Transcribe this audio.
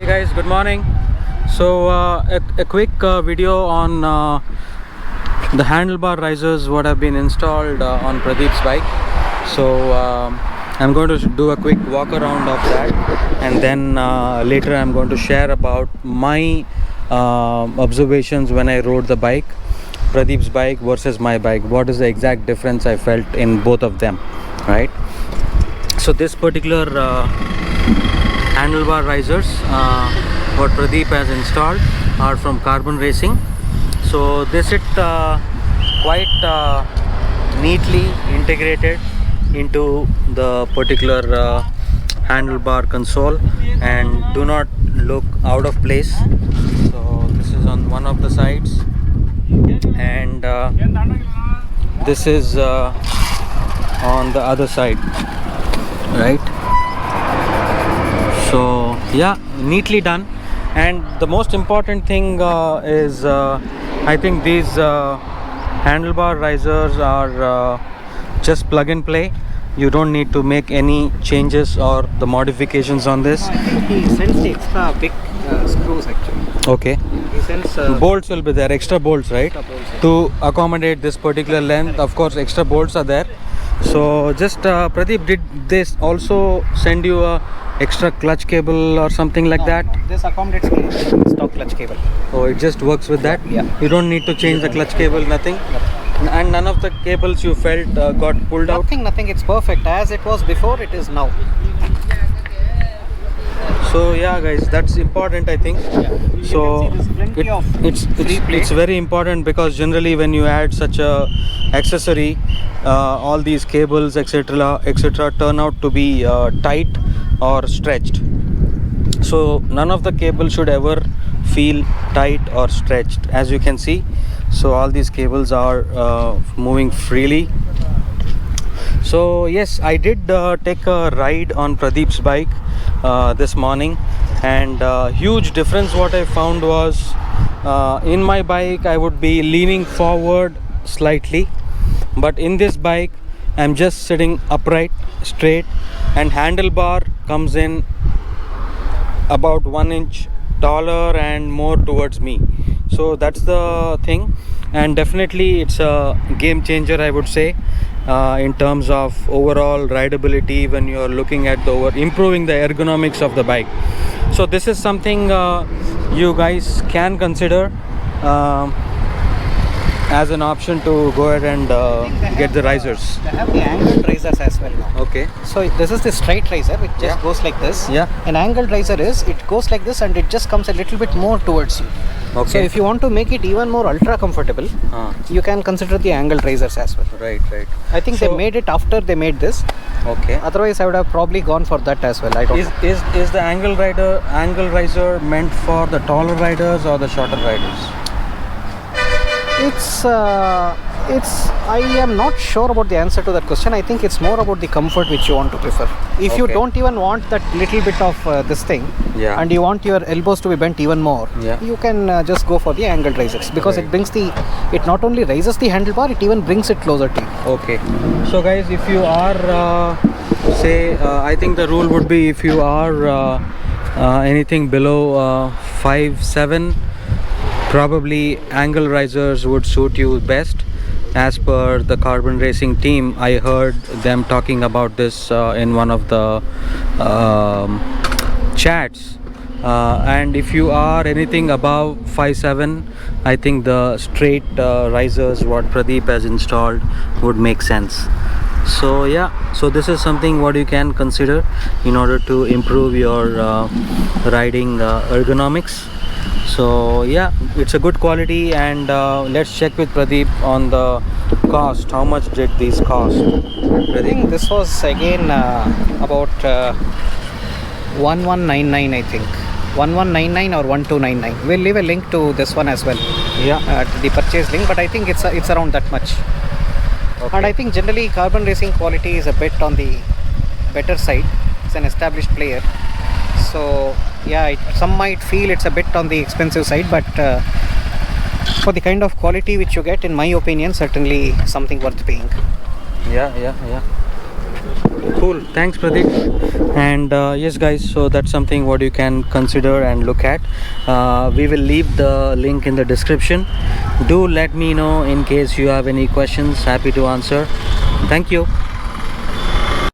Hey guys, good morning. So a quick video on the handlebar risers what have been installed on Pradeep's bike. So I'm going to do a quick walk around of that, and then later I'm going to share about my observations when I rode the bike, Pradeep's bike versus my bike. What is the exact difference I felt in both of them, right? So this particular handlebar risers what Pradeep has installed are from Carbon Racing. So they sit quite neatly integrated into the particular handlebar console and do not look out of place. So this is on one of the sides, and this is on the other side, right? So yeah, neatly done. And the most important thing is I think these handlebar risers are just plug and play. You don't need to make any changes or the modifications on this. I think he sends the extra big screws actually. Okay, He sends bolts will be there, extra bolts, right? extra bolts, yeah. To accommodate this particular length. Of course, extra bolts are there. So just Pradeep, did this also send you a extra clutch cable or something like No, that? no, this accommodates the stock clutch cable. Oh, it just works with that? Yeah. You don't need to change the clutch cable, nothing? And none of the cables you felt got pulled out? Nothing. It's perfect. As it was before, it is now. So yeah guys, that's important I think. You So can see there's plenty of it's very important, because generally when you add such a accessory, all these cables etc turn out to be tight or stretched. So none of the cable should ever feel tight or stretched, as you can see. So all these cables are moving freely. So yes, I did take a ride on Pradeep's bike this morning, and huge difference what I found was in my bike I would be leaning forward slightly, but in this bike I'm just sitting upright, straight, and handlebar comes in about 1 inch taller and more towards me. So that's the thing, and definitely it's a game changer I would say in terms of overall rideability when you're looking at improving the ergonomics of the bike. So this is something you guys can consider as an option to go ahead and get the risers. They have the angled risers as well now. Okay. So this is the straight riser, which just Yeah. goes like this. Yeah. An angled riser is, it goes like this and it just comes a little bit more towards you. Okay. So if you want to make it even more ultra comfortable, you can consider the angled risers as well. Right. I think So- they made it after they made this. Okay. Otherwise, I would have probably gone for that as well. I don't know. Is the angle riser meant for the taller riders or the shorter riders? I am not sure about the answer to that question. I think it's more about the comfort which you want to prefer. If you Okay. don't even want that little bit of this thing, Yeah. and you want your elbows to be bent even more, Yeah. you can just go for the angled risers, because Right. it not only raises the handlebar, it even brings it closer to you. Okay. So guys, if you are I think the rule would be, if you are anything below 5'7", probably angle risers would suit you best. As per the Carbon Racing team, I heard them talking about this in one of the chats. And if you are anything above 5'7", I think the straight risers what Pradeep has installed would make sense. So yeah, so this is something what you can consider in order to improve your riding ergonomics. So yeah, it's a good quality, and let's check with Pradeep on the cost. How much did these cost? I Pradeep? think this was again about 1199, I think 1199 or 1299. We'll leave a link to this one as well, Yeah. to the purchase link, but I think it's around that much. Okay. And I think generally Carbon Racing quality is a bit on the better side. It's an established player, so yeah, some might feel it's a bit on the expensive side, but for the kind of quality which you get, in my opinion, certainly something worth paying. Yeah. Cool. Thanks, Pradeep. And yes, guys, so that's something what you can consider and look at. We will leave the link in the description. Do let me know in case you have any questions. Happy to answer. Thank you.